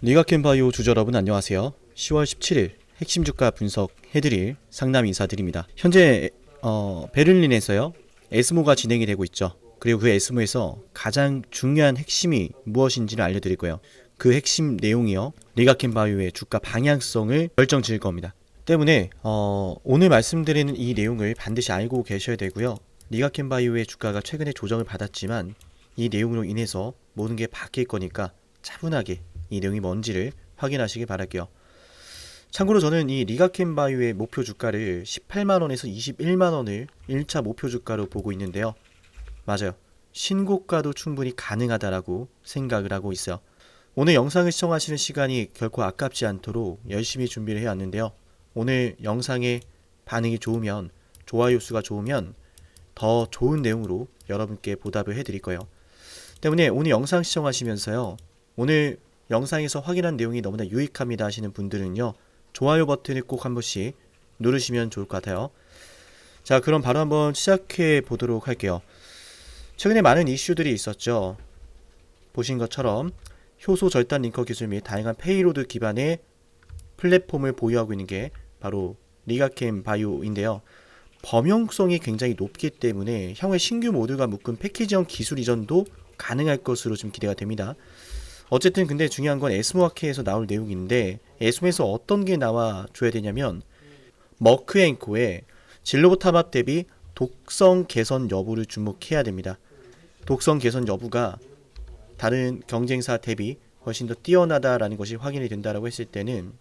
리가켄바이오 주주 여러분 안녕하세요. 10월 17일 핵심 주가 분석해드릴 상담 인사드립니다. 현재 베를린에서요 에스모가 진행이 되고 있죠. 그리고 그 에스모에서 가장 중요한 핵심이 무엇인지를 알려드릴 거예요. 그 핵심 내용이요 리가켄바이오의 주가 방향성을 결정 지을 겁니다. 때문에 오늘 말씀드리는 이 내용을 반드시 알고 계셔야 되고요. 리가켄바이오의 주가가 최근에 조정을 받았지만 이 내용으로 인해서 모든 게 바뀔 거니까 차분하게 이 내용이 뭔지를 확인하시길 바랄게요. 참고로 저는 이 리가켄바이오의 목표 주가를 18만원에서 21만원을 1차 목표 주가로 보고 있는데요. 맞아요. 신고가도 충분히 가능하다라고 생각을 하고 있어요. 오늘 영상을 시청하시는 시간이 결코 아깝지 않도록 열심히 준비를 해왔는데요. 오늘 영상의 반응이 좋으면, 좋아요 수가 좋으면 더 좋은 내용으로 여러분께 보답을 해드릴 거예요. 때문에 오늘 영상 시청하시면서요, 오늘 영상에서 확인한 내용이 너무나 유익합니다 하시는 분들은요, 좋아요 버튼을 꼭 한 번씩 누르시면 좋을 것 같아요. 자, 그럼 바로 한번 시작해 보도록 할게요. 최근에 많은 이슈들이 있었죠. 보신 것처럼 효소 절단 링커 기술 및 다양한 페이로드 기반의 플랫폼을 보유하고 있는 게 바로 리가켄바이오인데요. 범용성이 굉장히 높기 때문에 향후에 신규 모듈과 묶은 패키지형 기술 이전도 가능할 것으로 좀 기대가 됩니다. 어쨌든 근데 중요한 건 에스모아케에서 나올 내용인데, 에스모에서 어떤 게 나와줘야 되냐면 머크 앤코의 진로보탑업 대비 독성 개선 여부를 주목해야 됩니다. 독성 개선 여부가 다른 경쟁사 대비 훨씬 더 뛰어나다라는 것이 확인이 된다라고 했을 때는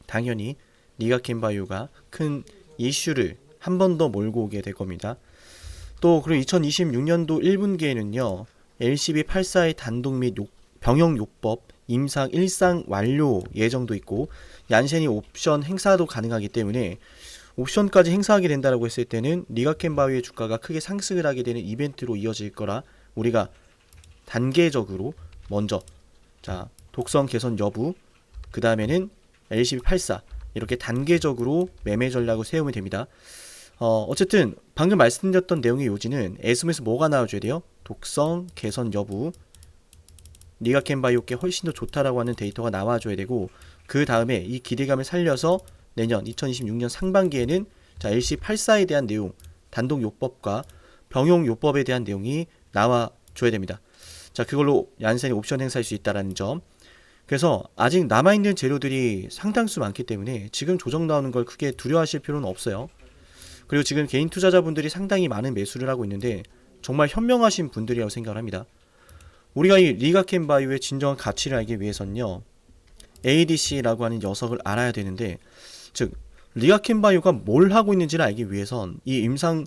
당연히 리가켄바이오가 큰 이슈를 한 번 더 몰고 오게 될 겁니다. 또 그리고 2026년도 1분기에는요 LCB84의 단독 및 병용요법 임상 일상 완료 예정도 있고, 얀센이 옵션 행사도 가능하기 때문에 옵션까지 행사하게 된다라고 했을 때는 리가켄바이오의 주가가 크게 상승을 하게 되는 이벤트로 이어질 거라 우리가 단계적으로 먼저 독성 개선 여부, 그 다음에는 LCB84 이렇게 단계적으로 매매 전략을 세우면 됩니다. 어쨌든 방금 말씀드렸던 내용의 요지는 에스모에서 뭐가 나와줘야 돼요? 독성 개선 여부, 리가켄바이오께 훨씬 더 좋다라고 하는 데이터가 나와줘야 되고, 그 다음에 이 기대감을 살려서 내년 2026년 상반기에는 LC84에 대한 내용, 단독 요법과 병용 요법에 대한 내용이 나와줘야 됩니다. 자, 그걸로 얀센이 옵션 행사할 수 있다는 점. 그래서 아직 남아있는 재료들이 상당수 많기 때문에 지금 조정 나오는 걸 크게 두려워하실 필요는 없어요. 그리고 지금 개인 투자자분들이 상당히 많은 매수를 하고 있는데 정말 현명하신 분들이라고 생각을 합니다. 우리가 이 리가켄바이오의 진정한 가치를 알기 위해서는요, ADC라고 하는 녀석을 알아야 되는데, 즉 리가켄바이오가 뭘 하고 있는지를 알기 위해선 이 임상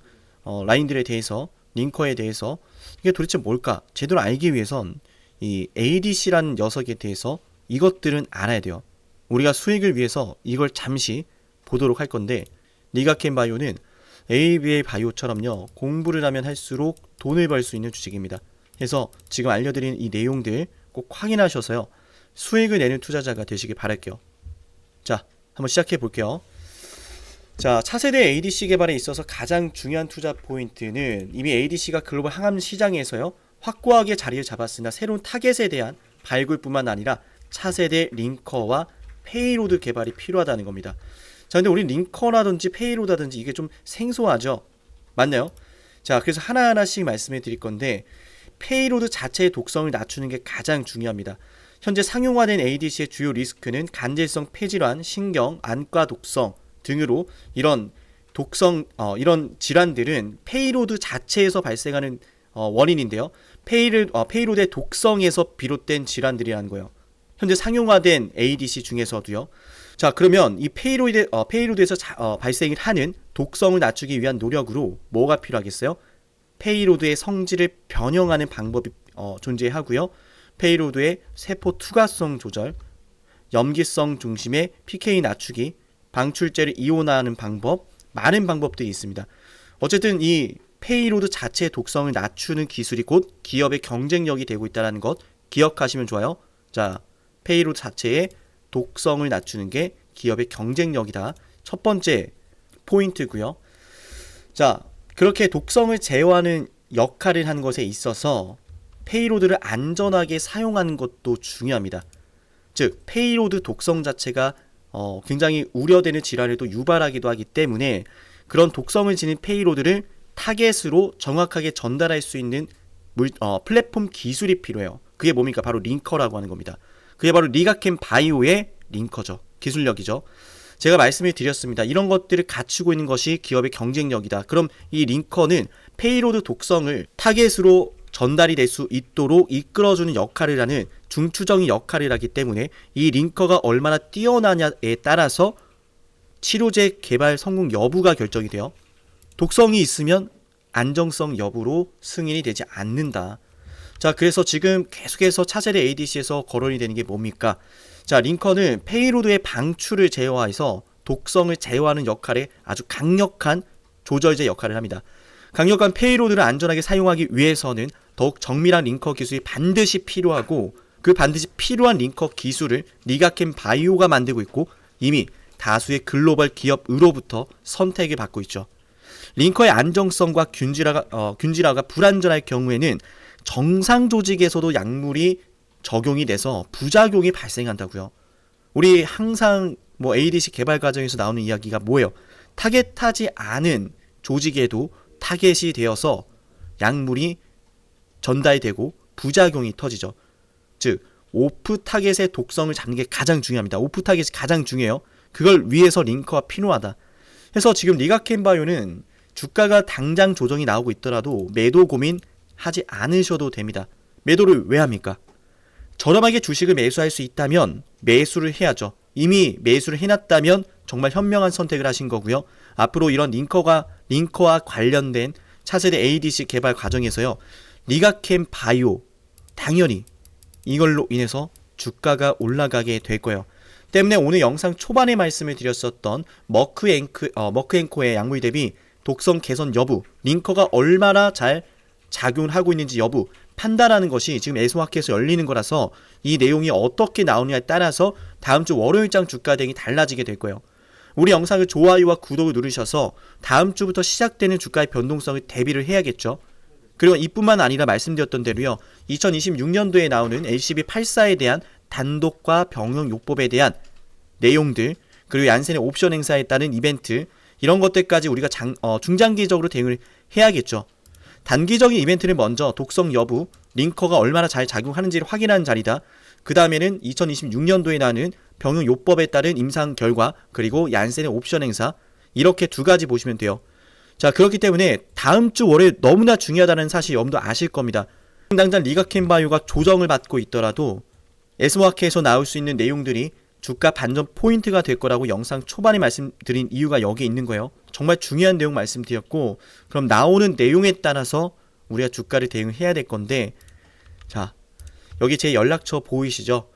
라인들에 대해서, 링커에 대해서 이게 도대체 뭘까 제대로 알기 위해선 이 ADC라는 녀석에 대해서 이것들은 알아야 돼요. 우리가 수익을 위해서 이걸 잠시 보도록 할 건데, 리가켄바이오는 ABA 바이오처럼요 공부를 하면 할수록 돈을 벌 수 있는 주식입니다. 그래서 지금 알려드린 이 내용들 꼭 확인하셔서요 수익을 내는 투자자가 되시길 바랄게요. 자, 한번 시작해 볼게요. 자, 차세대 ADC 개발에 있어서 가장 중요한 투자 포인트는 이미 ADC가 글로벌 항암 시장에서요 확고하게 자리를 잡았으나 새로운 타겟에 대한 발굴뿐만 아니라 차세대 링커와 페이로드 개발이 필요하다는 겁니다. 자, 근데 우리 링커라든지 페이로드라든지 이게 좀 생소하죠? 맞나요? 자, 그래서 하나하나씩 말씀해 드릴 건데, 페이로드 자체의 독성을 낮추는 게 가장 중요합니다. 현재 상용화된 ADC의 주요 리스크는 간질성 폐질환, 신경, 안과 독성 등으로 이런 이런 질환들은 페이로드 자체에서 발생하는 원인인데요. 페이로드의 독성에서 비롯된 질환들이라는 거예요. 현재 상용화된 ADC 중에서도요. 자, 그러면 이 페이로드에서 발생을 하는 독성을 낮추기 위한 노력으로 뭐가 필요하겠어요? 페이로드의 성질을 변형하는 방법이 존재하고요. 페이로드의 세포 투과성 조절, 염기성 중심의 PK 낮추기, 방출제를 이온화하는 방법, 많은 방법들이 있습니다. 어쨌든 이 페이로드 자체의 독성을 낮추는 기술이 곧 기업의 경쟁력이 되고 있다는 것 기억하시면 좋아요. 자, 페이로드 자체의 독성을 낮추는 게 기업의 경쟁력이다. 첫 번째 포인트고요. 자, 그렇게 독성을 제어하는 역할을 하는 것에 있어서 페이로드를 안전하게 사용하는 것도 중요합니다. 즉 페이로드 독성 자체가 굉장히 우려되는 질환을 또 유발하기도 하기 때문에 그런 독성을 지닌 페이로드를 타겟으로 정확하게 전달할 수 있는 플랫폼 기술이 필요해요. 그게 뭡니까? 바로 링커라고 하는 겁니다. 그게 바로 리가켄 바이오의 링커죠. 기술력이죠. 제가 말씀을 드렸습니다. 이런 것들을 갖추고 있는 것이 기업의 경쟁력이다. 그럼 이 링커는 페이로드 독성을 타겟으로 전달이 될 수 있도록 이끌어주는 역할을 하는 중추적인 역할을 하기 때문에 이 링커가 얼마나 뛰어나냐에 따라서 치료제 개발 성공 여부가 결정이 돼요. 독성이 있으면 안정성 여부로 승인이 되지 않는다. 자, 그래서 지금 계속해서 차세대 ADC에서 거론이 되는 게 뭡니까? 자, 링커는 페이로드의 방출을 제어해서 독성을 제어하는 역할에 아주 강력한 조절제 역할을 합니다. 강력한 페이로드를 안전하게 사용하기 위해서는 더욱 정밀한 링커 기술이 반드시 필요하고 그 반드시 필요한 링커 기술을 리가켄 바이오가 만들고 있고 이미 다수의 글로벌 기업으로부터 선택을 받고 있죠. 링커의 안정성과 균질화가 불안전할 경우에는 정상 조직에서도 약물이 적용이 돼서 부작용이 발생한다고요. 우리 항상 ADC 개발 과정에서 나오는 이야기가 뭐예요? 타겟하지 않은 조직에도 타겟이 되어서 약물이 전달되고 부작용이 터지죠. 즉 오프 타겟의 독성을 잡는 게 가장 중요합니다. 오프 타겟이 가장 중요해요. 그걸 위해서 링커가 필요하다. 그래서 지금 리가켄 바이오는 주가가 당장 조정이 나오고 있더라도 매도 고민하지 않으셔도 됩니다. 매도를 왜 합니까? 저렴하게 주식을 매수할 수 있다면 매수를 해야죠. 이미 매수를 해놨다면 정말 현명한 선택을 하신 거고요. 앞으로 이런 링커와 관련된 차세대 ADC 개발 과정에서요. 리가켄 바이오 당연히 이걸로 인해서 주가가 올라가게 될 거예요. 때문에 오늘 영상 초반에 말씀을 드렸었던 머크앤코의 약물 대비 독성 개선 여부, 링커가 얼마나 잘 작용을 하고 있는지 여부 판단하는 것이 지금 애소마켓에서 열리는 거라서 이 내용이 어떻게 나오느냐에 따라서 다음 주 월요일장 주가 대응이 달라지게 될 거예요. 우리 영상을 좋아요와 구독을 누르셔서 다음 주부터 시작되는 주가의 변동성을 대비를 해야겠죠. 그리고 이뿐만 아니라 말씀드렸던 대로요. 2026년도에 나오는 LCB84에 대한 단독과 병용요법에 대한 내용들 그리고 얀센의 옵션 행사에 따른 이벤트 이런 것들까지 우리가 중장기적으로 대응을 해야겠죠. 단기적인 이벤트는 먼저 독성 여부, 링커가 얼마나 잘 작용하는지를 확인하는 자리다. 그 다음에는 2026년도에 나는 병용요법에 따른 임상 결과 그리고 얀센의 옵션 행사 이렇게 두 가지 보시면 돼요. 자, 그렇기 때문에 다음 주 월요일 너무나 중요하다는 사실 여러분도 아실 겁니다. 당장 리가켄 바이오가 조정을 받고 있더라도 에스모아케에서 나올 수 있는 내용들이 주가 반전 포인트가 될 거라고 영상 초반에 말씀드린 이유가 여기에 있는 거예요. 정말 중요한 내용 말씀드렸고 그럼 나오는 내용에 따라서 우리가 주가를 대응해야 될 건데 자, 여기 제 연락처 보이시죠?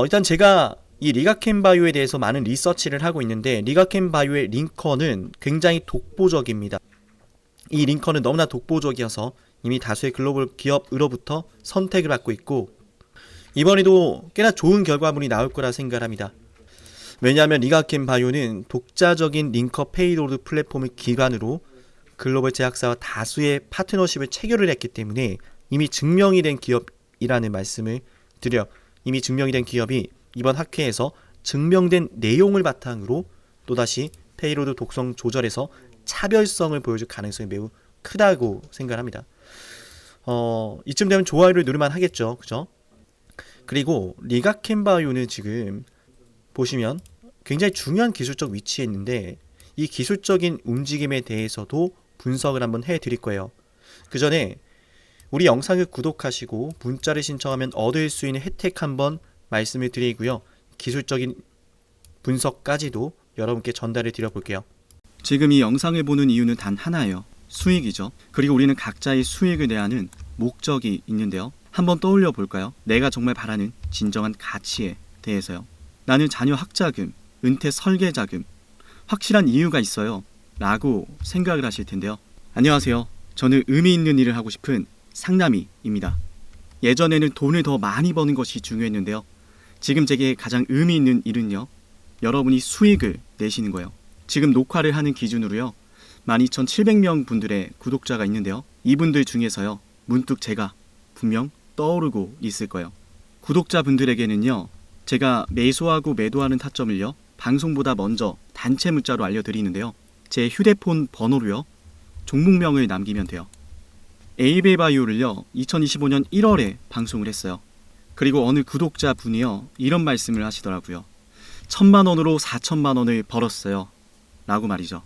일단 제가 이 리가켄 바이오에 대해서 많은 리서치를 하고 있는데 리가켄 바이오의 링커는 굉장히 독보적입니다. 이 링커는 너무나 독보적이어서 이미 다수의 글로벌 기업으로부터 선택을 받고 있고 이번에도 꽤나 좋은 결과물이 나올 거라 생각합니다. 왜냐하면 리가켄 바이오는 독자적인 링커 페이로드 플랫폼을 기반으로 글로벌 제약사와 다수의 파트너십을 체결을 했기 때문에 이미 증명이 된 기업이라는 말씀을 드려요. 이미 증명이 된 기업이 이번 학회에서 증명된 내용을 바탕으로 또다시 페이로드 독성 조절에서 차별성을 보여줄 가능성이 매우 크다고 생각합니다. 이쯤 되면 좋아요를 누르만 하겠죠. 그죠? 그리고 리가켄 바이오는 지금 보시면 굉장히 중요한 기술적 위치에 있는데 이 기술적인 움직임에 대해서도 분석을 한번 해드릴 거예요. 그 전에 우리 영상을 구독하시고 문자를 신청하면 얻을 수 있는 혜택 한번 말씀을 드리고요. 기술적인 분석까지도 여러분께 전달을 드려볼게요. 지금 이 영상을 보는 이유는 단 하나예요. 수익이죠. 그리고 우리는 각자의 수익을 내야 하는 목적이 있는데요. 한번 떠올려 볼까요? 내가 정말 바라는 진정한 가치에 대해서요. 나는 자녀 학자금, 은퇴 설계자금, 확실한 이유가 있어요. 라고 생각을 하실 텐데요. 안녕하세요. 저는 의미 있는 일을 하고 싶은 상남이입니다. 예전에는 돈을 더 많이 버는 것이 중요했는데요. 지금 제게 가장 의미 있는 일은요. 여러분이 수익을 내시는 거예요. 지금 녹화를 하는 기준으로요. 12,700명 분들의 구독자가 있는데요. 이분들 중에서요. 문득 제가 분명 떠오르고 있을 거예요. 구독자분들에게는요. 제가 매수하고 매도하는 타점을요, 방송보다 먼저 단체 문자로 알려드리는데요. 제 휴대폰 번호로요, 종목명을 남기면 돼요. 에이베 바이오를요, 2025년 1월에 방송을 했어요. 그리고 어느 구독자 분이요, 이런 말씀을 하시더라고요. 1,000만 원으로 4천만 원을 벌었어요. 라고 말이죠.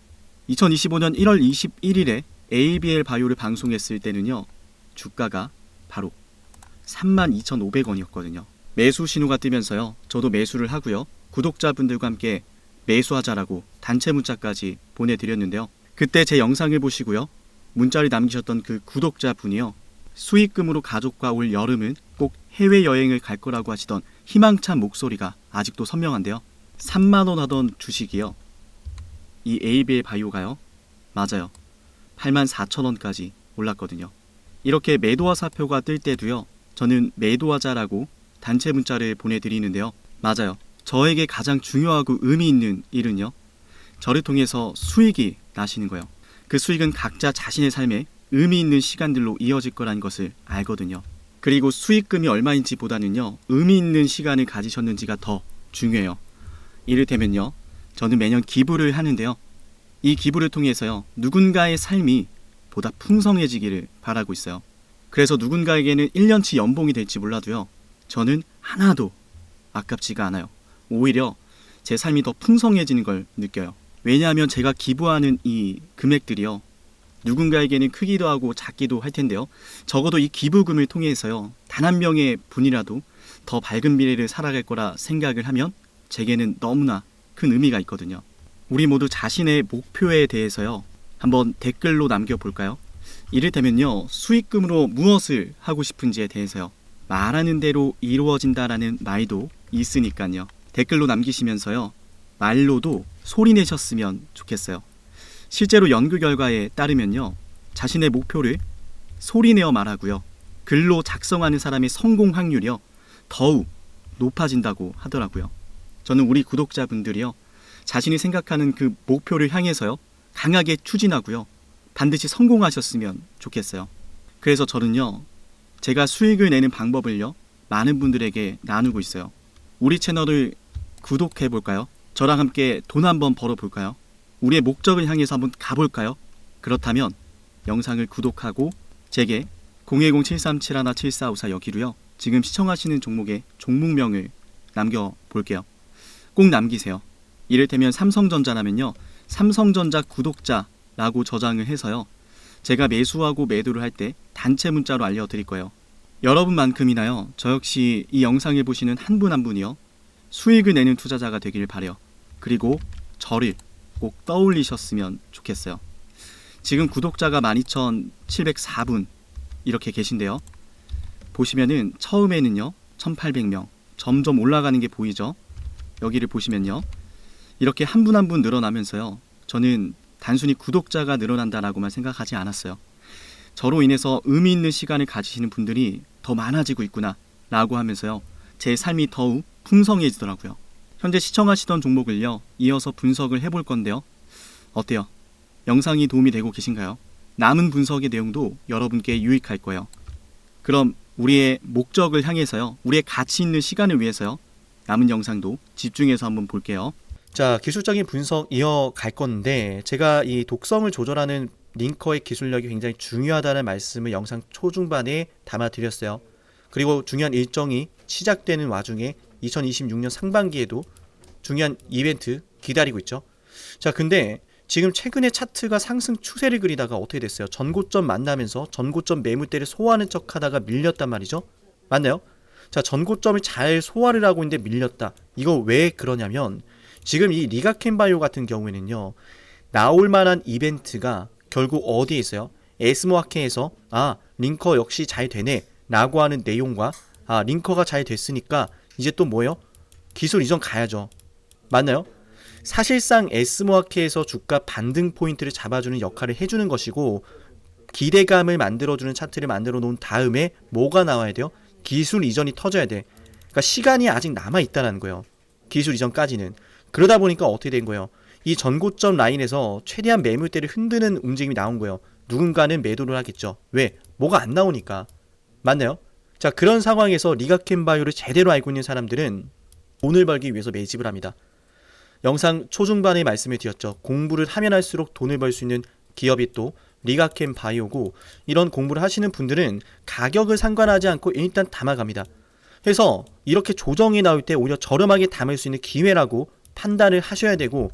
2025년 1월 21일에 ABL 바이오를 방송했을 때는요, 주가가 바로 32,500원이었거든요. 매수 신호가 뜨면서요, 저도 매수를 하고요, 구독자분들과 함께 매수하자라고 단체 문자까지 보내드렸는데요. 그때 제 영상을 보시고요, 문자를 남기셨던 그 구독자분이요, 수익금으로 가족과 올 여름은 꼭 해외여행을 갈 거라고 하시던 희망찬 목소리가 아직도 선명한데요. 3만원 하던 주식이요, 이 ABL 바이오가요, 맞아요, 84,000원까지 올랐거든요. 이렇게 매도와 사표가 뜰 때도요, 저는 매도하자라고 단체 문자를 보내드리는데요. 맞아요, 저에게 가장 중요하고 의미 있는 일은요, 저를 통해서 수익이 나시는 거예요. 그 수익은 각자 자신의 삶에 의미 있는 시간들로 이어질 거라는 것을 알거든요. 그리고 수익금이 얼마인지 보다는요, 의미 있는 시간을 가지셨는지가 더 중요해요. 이를테면요, 저는 매년 기부를 하는데요, 이 기부를 통해서요, 누군가의 삶이 보다 풍성해지기를 바라고 있어요. 그래서 누군가에게는 1년치 연봉이 될지 몰라도요, 저는 하나도 아깝지가 않아요. 오히려 제 삶이 더 풍성해지는 걸 느껴요. 왜냐하면 제가 기부하는 이 금액들이요, 누군가에게는 크기도 하고 작기도 할 텐데요, 적어도 이 기부금을 통해서요, 단 한 명의 분이라도 더 밝은 미래를 살아갈 거라 생각을 하면 제게는 너무나 큰 의미가 있거든요. 우리 모두 자신의 목표에 대해서요, 한번 댓글로 남겨볼까요? 이를테면요, 수익금으로 무엇을 하고 싶은지에 대해서요, 말하는 대로 이루어진다라는 말도 있으니까요. 댓글로 남기시면서요, 말로도 소리 내셨으면 좋겠어요. 실제로 연구 결과에 따르면요, 자신의 목표를 소리내어 말하고요, 글로 작성하는 사람의 성공 확률이요, 더욱 높아진다고 하더라고요. 저는 우리 구독자분들이요, 자신이 생각하는 그 목표를 향해서요, 강하게 추진하고요, 반드시 성공하셨으면 좋겠어요. 그래서 저는요, 제가 수익을 내는 방법을요, 많은 분들에게 나누고 있어요. 우리 채널을 구독해볼까요? 저랑 함께 돈 한번 벌어볼까요? 우리의 목적을 향해서 한번 가볼까요? 그렇다면 영상을 구독하고 제게 010-7371-7454 여기로요, 지금 시청하시는 종목의 종목명을 남겨볼게요. 꼭 남기세요. 이를테면 삼성전자라면요, 삼성전자 구독자라고 저장을 해서요, 제가 매수하고 매도를 할 때 단체 문자로 알려드릴 거예요. 여러분만큼이나요, 저 역시 이 영상을 보시는 한 분 한 분이요, 수익을 내는 투자자가 되길 바래요. 그리고 저를 꼭 떠올리셨으면 좋겠어요. 지금 구독자가 12,704분 이렇게 계신데요, 보시면은 처음에는요 1,800명 점점 올라가는 게 보이죠. 여기를 보시면요, 이렇게 한 분 한 분 늘어나면서요, 저는 단순히 구독자가 늘어난다라고만 생각하지 않았어요. 저로 인해서 의미 있는 시간을 가지시는 분들이 더 많아지고 있구나 라고 하면서요, 제 삶이 더욱 풍성해지더라고요. 현재 시청하시던 종목을요, 이어서 분석을 해볼 건데요, 어때요? 영상이 도움이 되고 계신가요? 남은 분석의 내용도 여러분께 유익할 거예요. 그럼 우리의 목적을 향해서요, 우리의 가치 있는 시간을 위해서요, 남은 영상도 집중해서 한번 볼게요. 자, 기술적인 분석 이어갈 건데, 제가 이 독성을 조절하는 링커의 기술력이 굉장히 중요하다는 말씀을 영상 초중반에 담아드렸어요. 그리고 중요한 일정이 시작되는 와중에 2026년 상반기에도 중요한 이벤트 기다리고 있죠. 자, 근데 지금 최근에 차트가 상승 추세를 그리다가 어떻게 됐어요? 전고점 만나면서 전고점 매물대를 소화하는 척 하다가 밀렸단 말이죠. 맞나요? 자, 전고점을 잘 소화를 하고 있는데 밀렸다. 이거 왜 그러냐면, 지금 이 리가켄바이오 같은 경우에는요, 나올 만한 이벤트가 결국 어디에 있어요? 에스모아케에서 링커 역시 잘 되네 라고 하는 내용과, 링커가 잘 됐으니까 이제 또 뭐예요? 기술 이전 가야죠. 맞나요? 사실상 에스모아케에서 주가 반등 포인트를 잡아주는 역할을 해주는 것이고, 기대감을 만들어주는 차트를 만들어 놓은 다음에 뭐가 나와야 돼요? 기술 이전이 터져야 돼. 그러니까 시간이 아직 남아있다는 거예요. 기술 이전까지는. 그러다 보니까 어떻게 된 거예요? 이 전고점 라인에서 최대한 매물대를 흔드는 움직임이 나온 거예요. 누군가는 매도를 하겠죠. 왜? 뭐가 안 나오니까. 맞나요? 자, 그런 상황에서 리가켄바이오를 제대로 알고 있는 사람들은 돈을 벌기 위해서 매집을 합니다. 영상 초중반에 말씀을 드렸죠. 공부를 하면 할수록 돈을 벌 수 있는 기업이 또 리가켄 바이오고, 이런 공부를 하시는 분들은 가격을 상관하지 않고 일단 담아갑니다. 그래서 이렇게 조정이 나올 때 오히려 저렴하게 담을 수 있는 기회라고 판단을 하셔야 되고,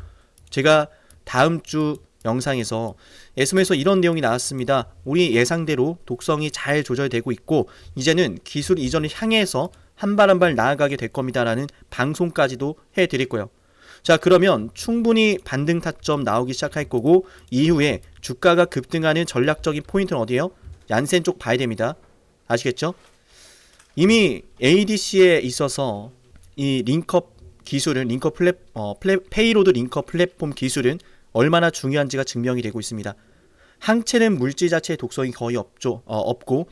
제가 다음 주 영상에서 에스모에서 이런 내용이 나왔습니다. 우리 예상대로 독성이 잘 조절되고 있고 이제는 기술 이전을 향해서 한 발 한 발 나아가게 될 겁니다 라는 방송까지도 해드릴 거예요. 자, 그러면 충분히 반등 타점 나오기 시작할 거고, 이후에 주가가 급등하는 전략적인 포인트는 어디예요? 얀센 쪽 봐야 됩니다. 아시겠죠? 이미 ADC에 있어서 이 링커 기술은 페이로드 링커 플랫폼 기술은 얼마나 중요한지가 증명이 되고 있습니다. 항체는 물질 자체의 독성이 거의 없고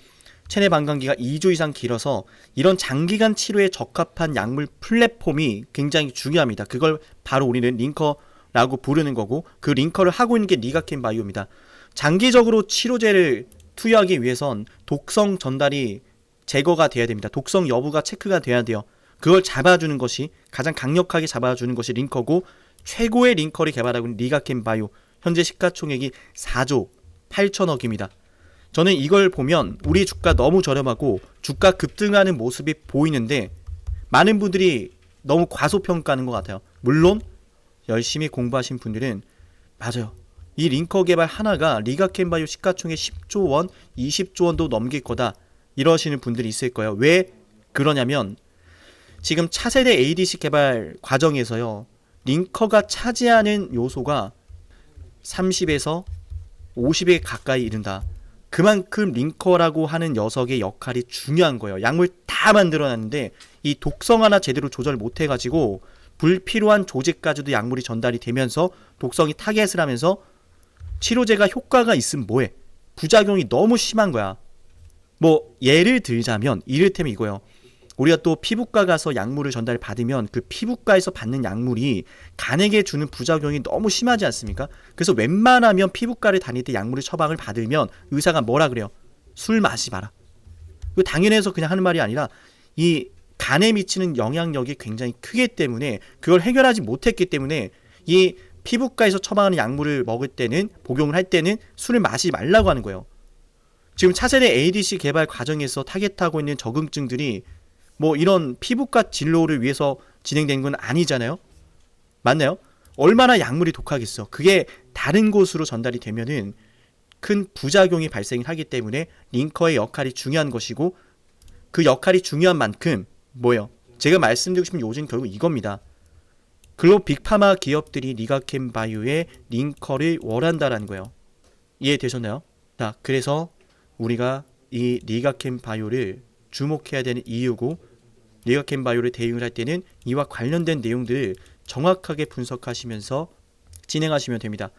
체내 방광기가 2주 이상 길어서 이런 장기간 치료에 적합한 약물 플랫폼이 굉장히 중요합니다. 그걸 바로 우리는 링커라고 부르는 거고, 그 링커를 하고 있는 게 리가켄 바이오입니다. 장기적으로 치료제를 투여하기 위해선 독성 전달이 제거가 돼야 됩니다. 독성 여부가 체크가 돼야 돼요. 그걸 잡아주는 것이, 가장 강력하게 잡아주는 것이 링커고, 최고의 링커를 개발하고 있는 리가켄 바이오, 현재 시가총액이 4조 8천억입니다. 저는 이걸 보면 우리 주가 너무 저렴하고 주가 급등하는 모습이 보이는데 많은 분들이 너무 과소평가하는 것 같아요. 물론 열심히 공부하신 분들은 맞아요. 이 링커 개발 하나가 리가켄 바이오 시가총액 10조 원, 20조 원도 넘길 거다 이러시는 분들이 있을 거예요. 왜 그러냐면 지금 차세대 ADC 개발 과정에서요, 링커가 차지하는 요소가 30에서 50에 가까이 이른다. 그만큼 링커라고 하는 녀석의 역할이 중요한 거예요. 약물 다 만들어놨는데 이 독성 하나 제대로 조절 못해가지고 불필요한 조직까지도 약물이 전달이 되면서 독성이 타겟을 하면서 치료제가 효과가 있으면 뭐해? 부작용이 너무 심한 거야. 뭐 예를 들자면 이를테면 이거예요. 우리가 또 피부과 가서 약물을 전달 받으면 그 피부과에서 받는 약물이 간에게 주는 부작용이 너무 심하지 않습니까? 그래서 웬만하면 피부과를 다닐 때 약물을 처방을 받으면 의사가 뭐라 그래요? 술 마시지 마라. 이거 당연해서 그냥 하는 말이 아니라 이 간에 미치는 영향력이 굉장히 크기 때문에 그걸 해결하지 못했기 때문에 이 피부과에서 처방하는 약물을 먹을 때는, 복용을 할 때는 술을 마시지 말라고 하는 거예요. 지금 차세대 ADC 개발 과정에서 타겟하고 있는 적응증들이 뭐 이런 피부과 진로를 위해서 진행된 건 아니잖아요. 맞나요? 얼마나 약물이 독하겠어. 그게 다른 곳으로 전달이 되면은 큰 부작용이 발생하기 때문에 링커의 역할이 중요한 것이고, 그 역할이 중요한 만큼 뭐예요? 제가 말씀드리고 싶은 요즘 결국 이겁니다. 글로벌 빅파마 기업들이 리가켄 바이오의 링커를 원한다라는 거예요. 이해되셨나요? 자, 그래서 우리가 이 리가켄 바이오를 주목해야 되는 이유고, 리가켄 바이오를 대응을 할 때는 이와 관련된 내용들을 정확하게 분석하시면서 진행하시면 됩니다.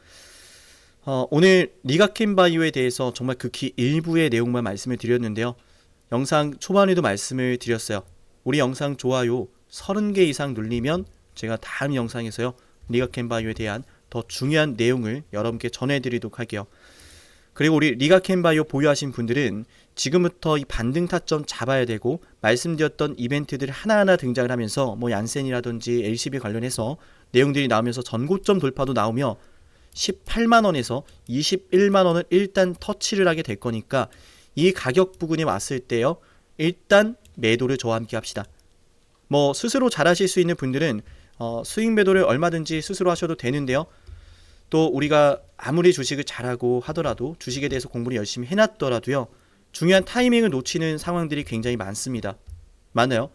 오늘 리가켄 바이오에 대해서 정말 극히 일부의 내용만 말씀을 드렸는데요. 영상 초반에도 말씀을 드렸어요. 우리 영상 좋아요 30개 이상 눌리면 제가 다음 영상에서요, 리가켄 바이오에 대한 더 중요한 내용을 여러분께 전해드리도록 할게요. 그리고 우리 리가켄 바이오 보유하신 분들은 지금부터 이 반등 타점 잡아야 되고, 말씀드렸던 이벤트들이 하나하나 등장을 하면서 뭐 얀센이라든지 LCB 관련해서 내용들이 나오면서 전고점 돌파도 나오며 18만원에서 21만원을 일단 터치를 하게 될 거니까 이 가격 부근에 왔을 때요, 일단 매도를 저와 함께 합시다. 뭐 스스로 잘하실 수 있는 분들은 수익 매도를 얼마든지 스스로 하셔도 되는데요. 또 우리가 아무리 주식을 잘하고 하더라도, 주식에 대해서 공부를 열심히 해놨더라도요, 중요한 타이밍을 놓치는 상황들이 굉장히 많습니다. 맞나요?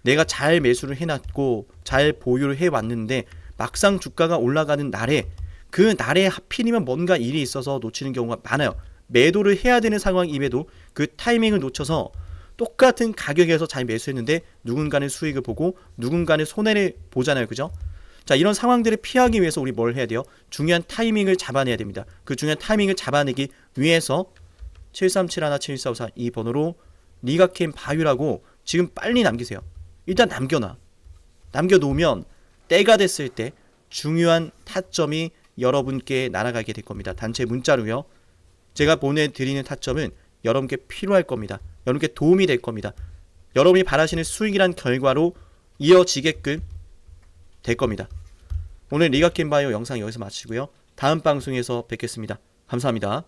내가 잘 매수를 해놨고 잘 보유를 해왔는데 막상 주가가 올라가는 날에, 그 날에 하필이면 뭔가 일이 있어서 놓치는 경우가 많아요. 매도를 해야 되는 상황임에도 그 타이밍을 놓쳐서 똑같은 가격에서 잘 매수했는데 누군가는 수익을 보고 누군가는 손해를 보잖아요. 그죠? 자, 이런 상황들을 피하기 위해서 우리 뭘 해야 돼요? 중요한 타이밍을 잡아내야 됩니다. 그 중요한 타이밍을 잡아내기 위해서 7371745 이 번호로 리가켄 바이오라고 지금 빨리 남기세요. 일단 남겨놓으면 때가 됐을 때 중요한 타점이 여러분께 날아가게 될 겁니다. 단체 문자로요. 제가 보내드리는 타점은 여러분께 필요할 겁니다. 여러분께 도움이 될 겁니다. 여러분이 바라시는 수익이란 결과로 이어지게끔 될 겁니다. 오늘 리가겜 바이오 영상 여기서 마치고요. 다음 방송에서 뵙겠습니다. 감사합니다.